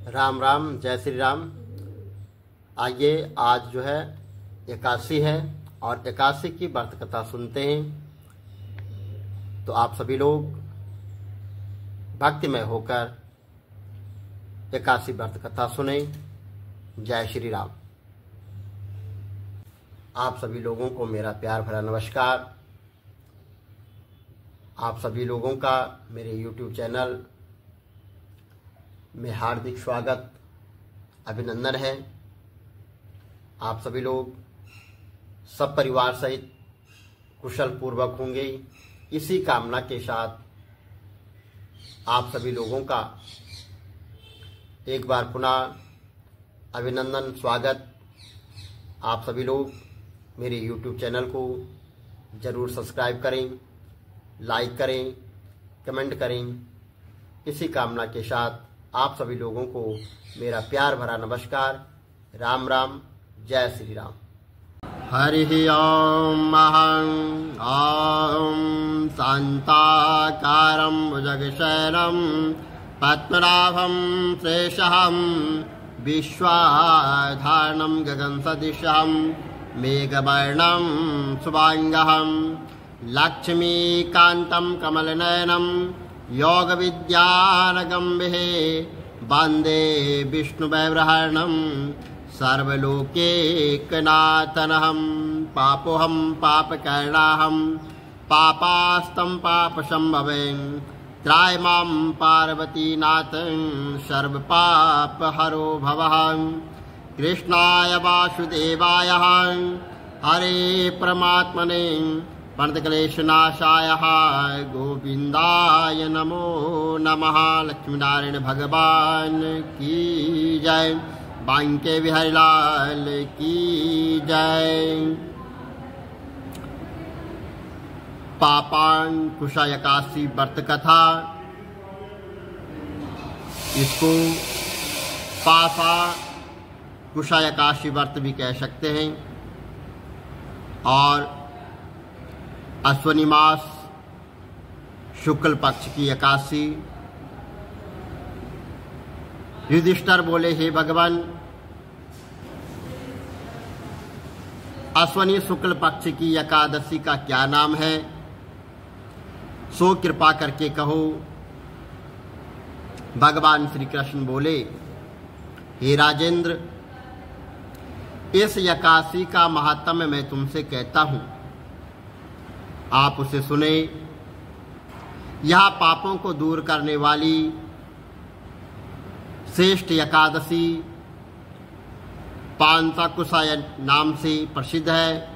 राम राम, जय श्री राम। आइए, आज जो है एकादशी है और एकादशी की व्रत कथा सुनते हैं। तो आप सभी लोग भक्तिमय होकर एकादशी व्रत कथा सुने। जय श्री राम। आप सभी लोगों को मेरा प्यार भरा नमस्कार। आप सभी लोगों का मेरे YouTube चैनल में हार्दिक स्वागत, अभिनंदन है। आप सभी लोग सब परिवार सहित कुशल पूर्वक होंगे, इसी कामना के साथ आप सभी लोगों का एक बार पुनः अभिनंदन, स्वागत। आप सभी लोग मेरे YouTube चैनल को जरूर सब्सक्राइब करें, लाइक करें, कमेंट करें। इसी कामना के साथ आप सभी लोगों को मेरा प्यार भरा नमस्कार। राम राम, जय श्री राम। हरि ओम। अहं शान्ताकारं भुजगशयनं पद्मनाभं सुरेशं विश्वाधारणं गगनसदृशं मेघवर्णं शुभांगं लक्ष्मीकान्तं कमलनयनं योगविद्यानगम्भिः वन्दे विष्णुवैब्रहणं सर्वलोकैकनाथनहं पापोऽहं पापकर्णाहं पापास्तं पापसम्भवं त्राय मां पार्वतीनाथ सर्वपापहरो भवः। कृष्णाय वासुदेवाय हरे परमात्मने प्रणतक्लेशनाशाय गोविंदाय नमो नमः। लक्ष्मीनारायण भगवान की जय, बांके बिहारी लाल की जय। पापांकुश एकादशी व्रत कथा, इसको पापा कुशा एकादशी व्रत भी कह सकते हैं। और अश्वनी मास शुक्ल पक्ष की एकादशी। युधिष्ठिर बोले, हे भगवान, अश्वनी शुक्ल पक्ष की एकादशी का क्या नाम है, सो कृपा करके कहो। भगवान श्री कृष्ण बोले, हे राजेंद्र, इस एकादशी का महात्म्य मैं तुमसे कहता हूं, आप उसे सुने। यह पापों को दूर करने वाली श्रेष्ठ एकादशी पांचाकुशा नाम से प्रसिद्ध है।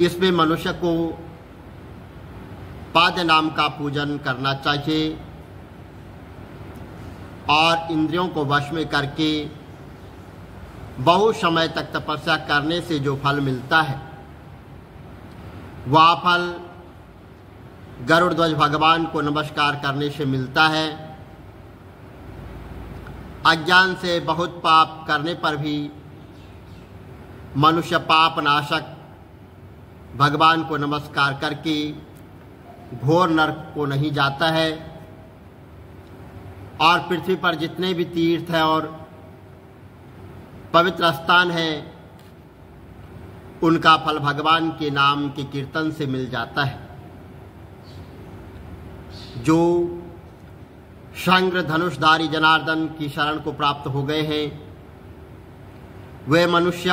इसमें मनुष्य को पाद्य नाम का पूजन करना चाहिए और इंद्रियों को वश में करके बहुत समय तक तपस्या करने से जो फल मिलता है, वह फल गरुड़ ध्वज भगवान को नमस्कार करने से मिलता है। अज्ञान से बहुत पाप करने पर भी मनुष्य पाप नाशक भगवान को नमस्कार करके घोर नरक को नहीं जाता है। और पृथ्वी पर जितने भी तीर्थ है और पवित्र स्थान है, उनका फल भगवान के नाम के कीर्तन से मिल जाता है। जो शंग्र धनुषधारी जनार्दन की शरण को प्राप्त हो गए हैं, वे मनुष्य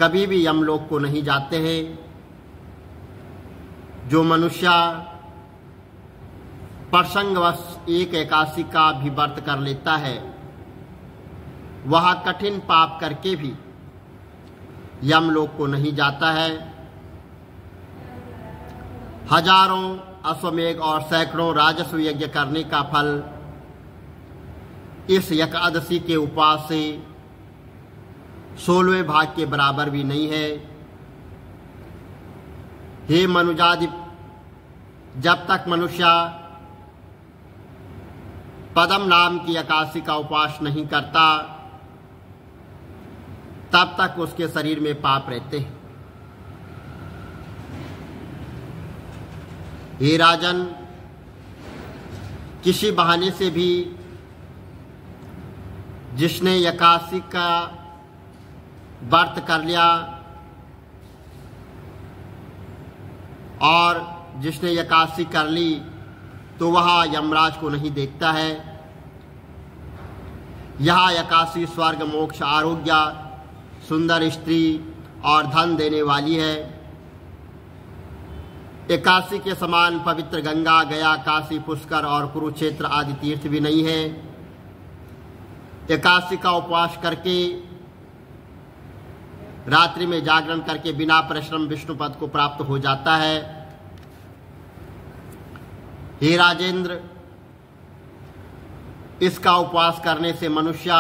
कभी भी यमलोक को नहीं जाते हैं। जो मनुष्य प्रसंगवश एक एकादशी का भी व्रत कर लेता है, वह कठिन पाप करके भी यमलोक को नहीं जाता है। हजारों अश्वमेघ और सैकड़ों राजस्व यज्ञ करने का फल इस एकादशी के उपवास से 16वें भाग के बराबर भी नहीं है। हे मनुजादि, जब तक मनुष्य पद्म नाम की एकादशी का उपवास नहीं करता, तब तक उसके शरीर में पाप रहते हैं। हे राजन, किसी बहाने से भी जिसने एकादशी का व्रत कर लिया और जिसने एकादशी कर ली तो वह यमराज को नहीं देखता है। यह एकादशी स्वर्ग, मोक्ष, आरोग्य, सुंदर स्त्री और धन देने वाली है। एकादशी के समान पवित्र गंगा, गया, काशी, पुष्कर और कुरुक्षेत्र आदि तीर्थ भी नहीं है। एकादशी का उपवास करके, रात्रि में जागरण करके बिना परिश्रम विष्णु पद को प्राप्त हो जाता है। हे राजेंद्र, इसका उपवास करने से मनुष्य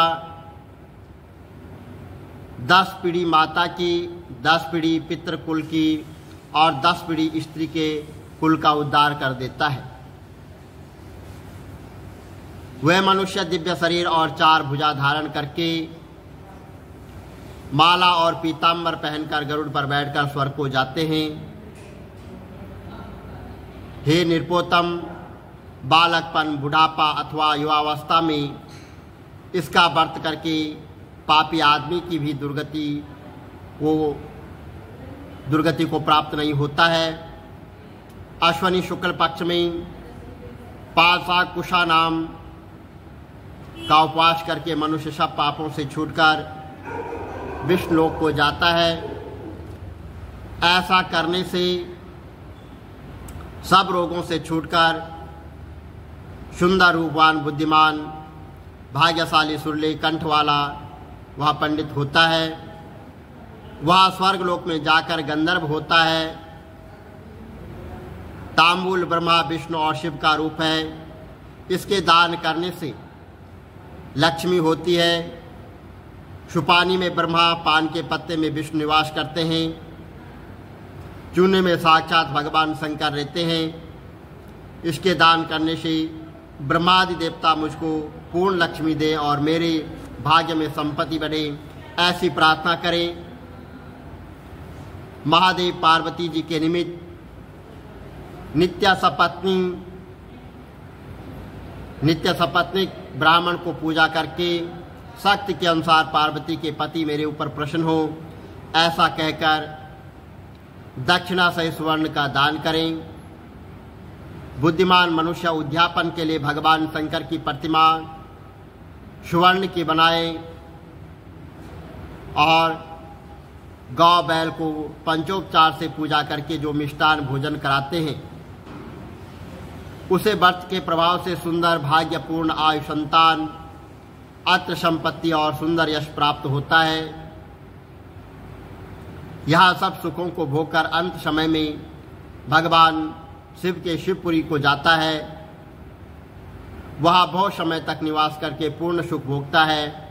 10 पीढ़ी माता की, 10 पीढ़ी पितृकुल की और 10 पीढ़ी स्त्री के कुल का उद्धार कर देता है। वह मनुष्य दिव्य शरीर और 4 भुजा धारण करके माला और पीतांबर पहनकर गरुड़ पर बैठकर स्वर्ग को जाते हैं। हे निरपोतम, बालकपन, बुढ़ापा अथवा युवावस्था में इसका व्रत करके पापी आदमी की भी दुर्गति को प्राप्त नहीं होता है। अश्वनी शुक्ल पक्ष में पासा कुशा नाम का उपवास करके मनुष्य सब पापों से छूटकर विष्णु लोक को जाता है। ऐसा करने से सब रोगों से छूटकर सुंदर, रूपवान, बुद्धिमान, भाग्यशाली, सुरले कंठ वाला वह पंडित होता है। वह स्वर्ग लोक में जाकर गंधर्व होता है। तांबूल ब्रह्मा, विष्णु और शिव का रूप है। इसके दान करने से लक्ष्मी होती है। सुपानी में ब्रह्मा, पान के पत्ते में विष्णु निवास करते हैं। चूने में साक्षात भगवान शंकर रहते हैं। इसके दान करने से ब्रह्मादि देवता मुझको पूर्ण लक्ष्मी दे और मेरे भाग्य में संपत्ति बढ़े, ऐसी प्रार्थना करें। महादेव पार्वती जी के निमित्त नित्य सपत्नीक ब्राह्मण को पूजा करके शक्ति के अनुसार पार्वती के पति मेरे ऊपर प्रसन्न हो, ऐसा कहकर दक्षिणा सहित स्वर्ण का दान करें। बुद्धिमान मनुष्य उद्यापन के लिए भगवान शंकर की प्रतिमा सुवर्ण की बनाए और गौ बैल को पंचोपचार से पूजा करके जो मिष्टान भोजन कराते हैं, उसे व्रत के प्रभाव से सुंदर, भाग्यपूर्ण आयु, संतान, अत्र संपत्ति और सुंदर यश प्राप्त होता है। यह सब सुखों को भोगकर अंत समय में भगवान शिव के शिवपुरी को जाता है। वह बहुत समय तक निवास करके पूर्ण सुख भोगता है।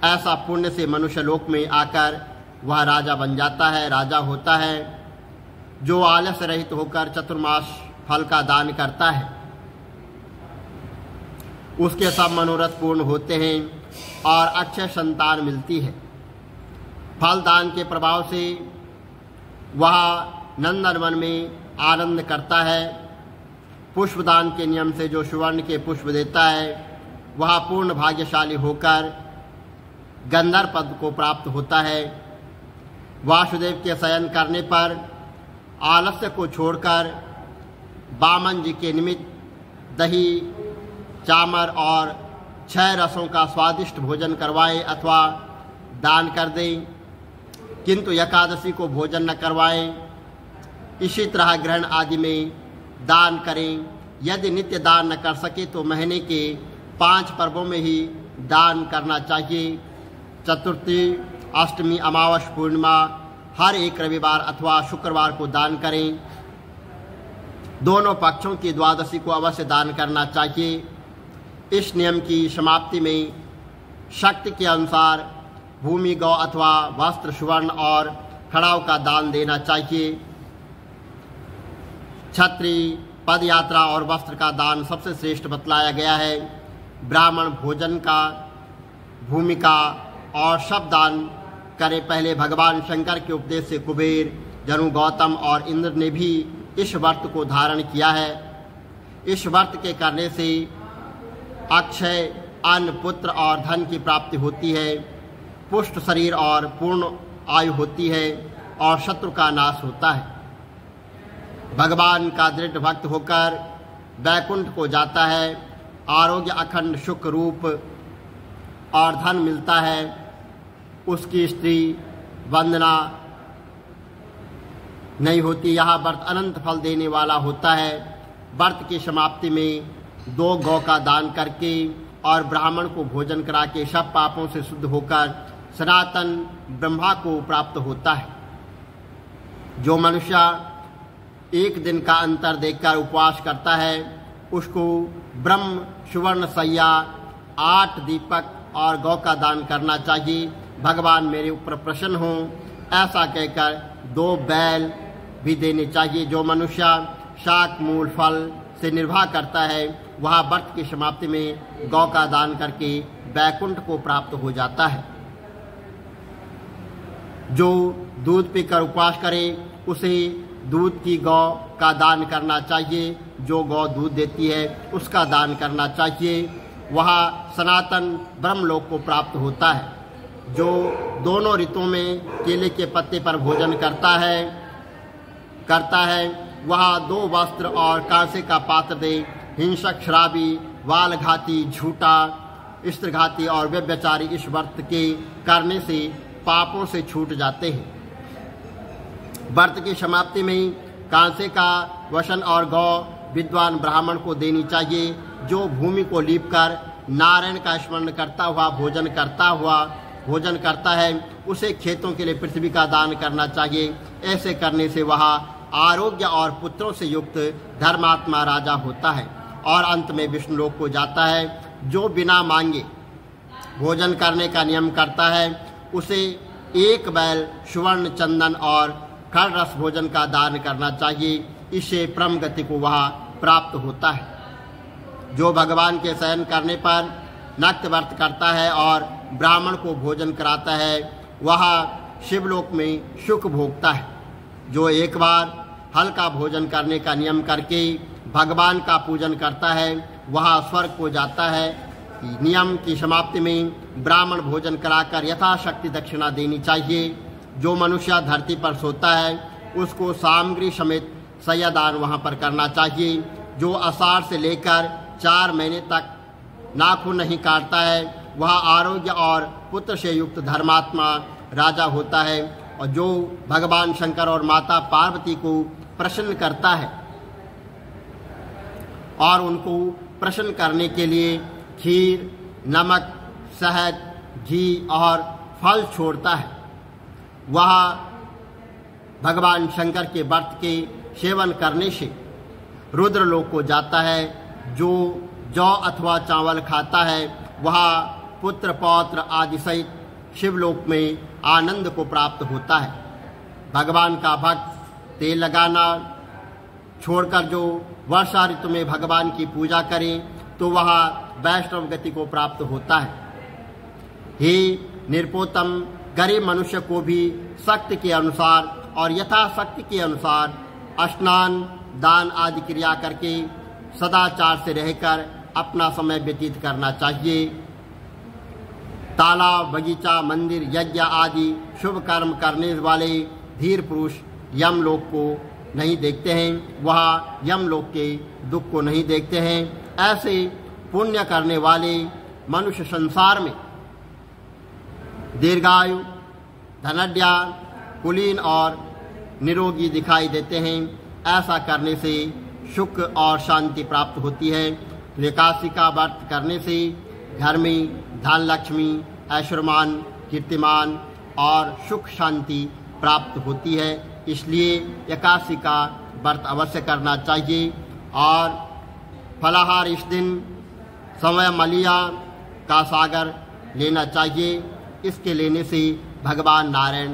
ऐसा पुण्य से मनुष्य लोक में आकर वह राजा बन जाता है, राजा होता है। जो आलस्य रहित होकर चतुर्मास फल का दान करता है, उसके सब मनोरथ पूर्ण होते हैं और अक्षय संतान मिलती है। फल दान के प्रभाव से वह नंदनवन में आनंद करता है। पुष्पदान के नियम से जो सुवर्ण के पुष्प देता है, वह पूर्ण भाग्यशाली होकर गंधर्व पद को प्राप्त होता है। वासुदेव के शयन करने पर आलस्य को छोड़कर वामन जी के निमित्त दही, चामर और 6 रसों का स्वादिष्ट भोजन करवाएं अथवा दान कर दें, किंतु एकादशी को भोजन न करवाएं। इसी तरह ग्रहण आदि में दान करें। यदि नित्य दान न कर सके तो महीने के 5 पर्वों में ही दान करना चाहिए। चतुर्थी, अष्टमी, अमावस, पूर्णिमा, हर एक रविवार अथवा शुक्रवार को दान करें। दोनों पक्षों की द्वादशी को अवश्य दान करना चाहिए। इस नियम की समाप्ति में शक्ति के अनुसार भूमि, गौ अथवा वस्त्र, सुवर्ण और खड़ाव का दान देना चाहिए। छत्री, पद यात्रा और वस्त्र का दान सबसे श्रेष्ठ बतलाया गया है। ब्राह्मण भोजन का, भूमि का और सब दान करे। पहले भगवान शंकर के उपदेश से कुबेर, जनु, गौतम और इंद्र ने भी इस व्रत को धारण किया है। इस व्रत के करने से अक्षय अन्न, पुत्र और धन की प्राप्ति होती है, पुष्ट शरीर और पूर्ण आयु होती है और शत्रु का नाश होता है। भगवान का दृढ़ भक्त होकर वैकुंठ को जाता है, आरोग्य, अखंड सुख रूप और धन मिलता है। उसकी स्त्री वंदना नहीं होती। यह व्रत अनंत फल देने वाला होता है। व्रत की समाप्ति में 2 गौ का दान करके और ब्राह्मण को भोजन करा के सब पापों से शुद्ध होकर सनातन ब्रह्मा को प्राप्त होता है। जो मनुष्य एक दिन का अंतर देखकर उपवास करता है उसको ब्रह्म सुवर्ण सैया, 8 दीपक और गौ का दान करना चाहिए। भगवान मेरे ऊपर प्रसन्न हो ऐसा कहकर 2 बैल भी देने चाहिए। जो मनुष्य शाक मूल फल से निर्वाह करता है वह व्रत की समाप्ति में गौ का दान करके वैकुंठ को प्राप्त हो जाता है। जो दूध पीकर उपवास करे उसे दूध की गौ का दान करना चाहिए। जो गौ दूध देती है उसका दान करना चाहिए, वह सनातन ब्रह्मलोक को प्राप्त होता है। जो दोनों ऋतुओं में केले के पत्ते पर भोजन करता है वह 2 वस्त्र और कांसे का पात्र दे। हिंसक, शराबी, वालघाती, झूठा, स्त्रीघाती और व्यभिचारी इस व्रत के करने से पापों से छूट जाते हैं। व्रत की समाप्ति में कांसे का वसन और गौ विद्वान ब्राह्मण को देनी चाहिए। जो भूमि को लीपकर नारायण का स्मरण करता हुआ भोजन करता है उसे खेतों के लिए पृथ्वी का दान करना चाहिए। ऐसे करने से वह आरोग्य और पुत्रों से युक्त धर्मात्मा राजा होता है और अंत में विष्णु लोक को जाता है। जो बिना मांगे भोजन करने का नियम करता है उसे 1 बैल, सुवर्ण, चंदन और खड़ रस भोजन का दान करना चाहिए। इससे परम गति को वह प्राप्त होता है। जो भगवान के शयन करने पर नक्त व्रत करता है और ब्राह्मण को भोजन कराता है वह शिवलोक में सुख भोगता है। जो एक बार हल्का भोजन करने का नियम करके भगवान का पूजन करता है वह स्वर्ग को जाता है। नियम की समाप्ति में ब्राह्मण भोजन कराकर यथाशक्ति दक्षिणा देनी चाहिए। जो मनुष्य धरती पर सोता है उसको सामग्री समेत शय्यादान वहाँ पर करना चाहिए। जो आषाढ़ से लेकर 4 महीने तक नाखून नहीं काटता है वह आरोग्य और पुत्र से युक्त धर्मात्मा राजा होता है। और जो भगवान शंकर और माता पार्वती को प्रसन्न करता है और उनको प्रसन्न करने के लिए खीर, नमक, शहद, घी और फल छोड़ता है वह भगवान शंकर के व्रत के सेवन करने से रुद्रलोक को जाता है। जो जौ अथवा चावल खाता है वह पुत्र, पौत्र आदि सहित शिवलोक में आनंद को प्राप्त होता है। भगवान का भक्त तेल लगाना छोड़कर जो वर्षा ऋतु में भगवान की पूजा करे तो वह वैष्णव गति को प्राप्त होता है। हे निरपोतम, गरीब मनुष्य को भी शक्ति के अनुसार और यथाशक्ति के अनुसार स्नान, दान आदि क्रिया करके सदाचार से रहकर अपना समय व्यतीत करना चाहिए। तालाब, बगीचा, मंदिर, यज्ञ आदि शुभ कर्म करने वाले धीर पुरुष यमलोक को नहीं देखते हैं, वह यमलोक के दुख को नहीं देखते हैं। ऐसे पुण्य करने वाले मनुष्य संसार में दीर्घायु, धनाढ्य, कुलीन और निरोगी दिखाई देते हैं। ऐसा करने से सुख और शांति प्राप्त होती है। एकादशी का व्रत करने से घर में धन, लक्ष्मी, ऐश्वर्यमान, कीर्तिमान और सुख शांति प्राप्त होती है। इसलिए एकादशी का व्रत अवश्य करना चाहिए। और फलाहार इस दिन समय मलिया का सागर लेना चाहिए। इसके लेने से भगवान नारायण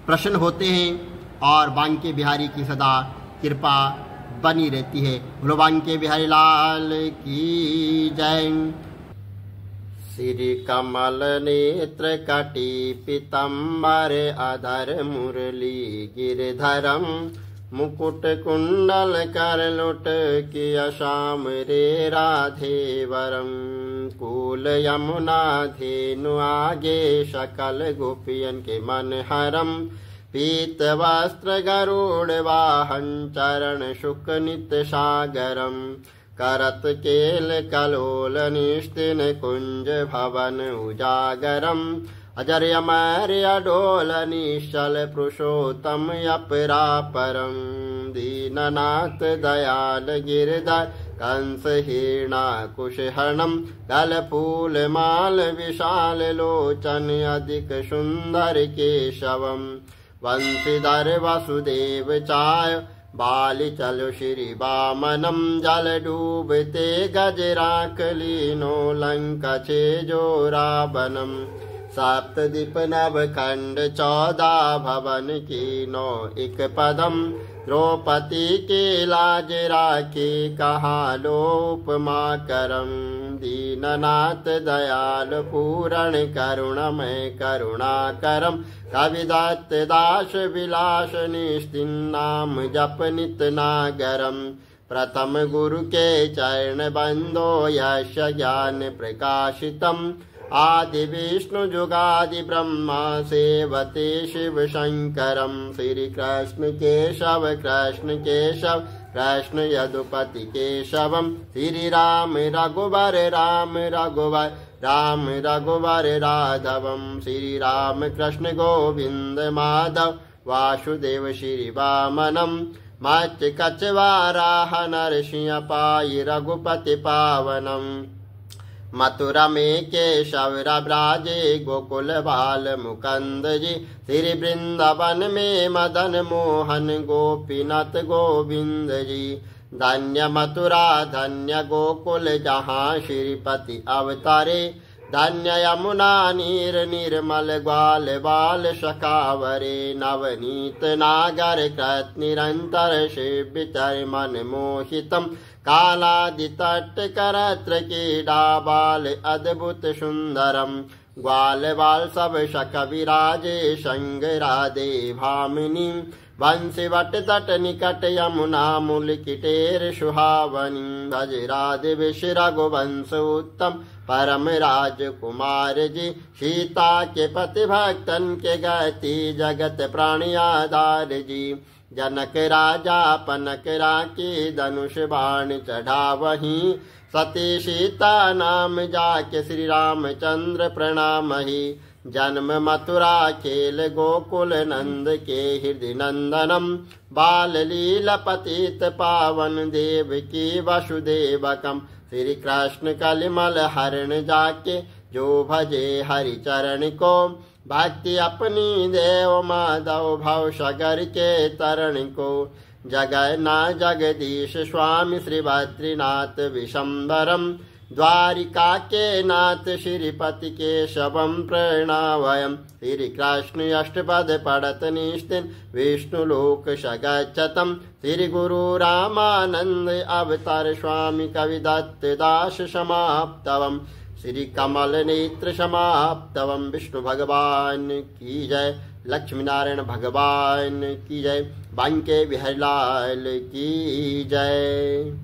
प्रसन्न होते हैं और बांके बिहारी की सदा कृपा बनी रहती है। बोलो बांके बिहारी लाल की जय। श्री कमल नेत्र कटी पीतम्बर अधर मुरली गिरधरम मुकुट कुंडल कर लुट किया श्याम रे राधे वरम। कूल यमुना धेनु आगे सकल गोपियन के मन हरम। पीत वस्त्र गरुड़ वाहन चरण शुक नित सागरम। करत केल कलोल निस्तिन कुंज भवन उजागरम। अजर अमर अडोल निश्चल पुरुषोत्तम अपरापरम। दीननाथ दयाल गिरधर कंस हिरणाकुशहरणम। गल फूल माल विशाल लोचन अधिक सुंदर केशवम। वंशीधर वसुदेव चाय बाली चलो श्री वामनम। जल डूबते गजराक लीनो लंका छे जो रावणम। सप्तदीप नव खंड 14 भवन कीनो एक पदम। द्रौपदी के लाज राखी कहा लो उपमा करम। दीननाथ दयाल पूरण करुणमय करुणा करम। कविदत्त दास विलास निस्तिन नाम जप नित नागरम। प्रथम गुरु के चरण बंदो यश ज्ञान प्रकाशितम। आदि विष्णु जुगादि ब्रह्मा सेवते शिव शंकरम। श्री कृष्ण केशव कृष्ण केशव कृष्ण यदुपति केशवम। श्री राम रघुवर राम रघुवर राम रघुवर राघवम। श्री राम कृष्ण गोविंद माधव वासुदेव श्री वामनम। मत्स्य कच्छ वाराह नरसिंह पाई रघुपति पावनम। मथुरा में केशव ब्राजे गोकुल बाल मुकंद जी। श्री वृंदावन में मदन मोहन गोपीनाथ गोविंद जी। धन्य मथुरा धन्य गोकुल जहाँ श्रीपति अवतारे। धन्य यमुना नीर निर्मल ग्वाल बाल शकावरे। नवनीत नागर कृत निरंतर शिवितर मन मोहितम। कालादि तट करत्र कीड़ा बाल अद्भुत सुंदरम। ग्वाल बाल सब शक विराजे संग राधे भामिनी। वंशी वट तट निकट यमुना मूल किटेर सुहावनी। भज राधे विष रघुवंश उत्तम परम राजकुमार जी। सीता के पति भक्तन के गति जगत प्राणी आधार जी। जनक राजा पनक राखी धनुष बाण चढ़ावहीं। सती सीता नाम जाके श्री रामचंद्र प्रणामहि। जन्म मथुरा खेल गोकुल नंद के हृदय नंदनम। बाल लीला पतित पावन देव की वसुदेवकम। श्री कृष्ण कलिमल हरण जाके जो भजे हरि चरण को। भक्ति अपनी देव माधव भव सागर के तरण को। जगन्ना जगदीश स्वामी श्री बद्रीनाथ विशंबरम। द्वारिका के नाथ श्रीपति केशवम प्रणावयम। श्री कृष्ण अष्टपद पढ़त निस्तिन विष्णु लोक सगच्छतम। श्री गुरु रामानंद अवतार स्वामी कविदत्त दास समाप्तवम। श्री कमल नेत्र समाप्तवम। विष्णु भगवान की जय। लक्ष्मी नारायण भगवान की जय। बांके बिहारी लाल की जय।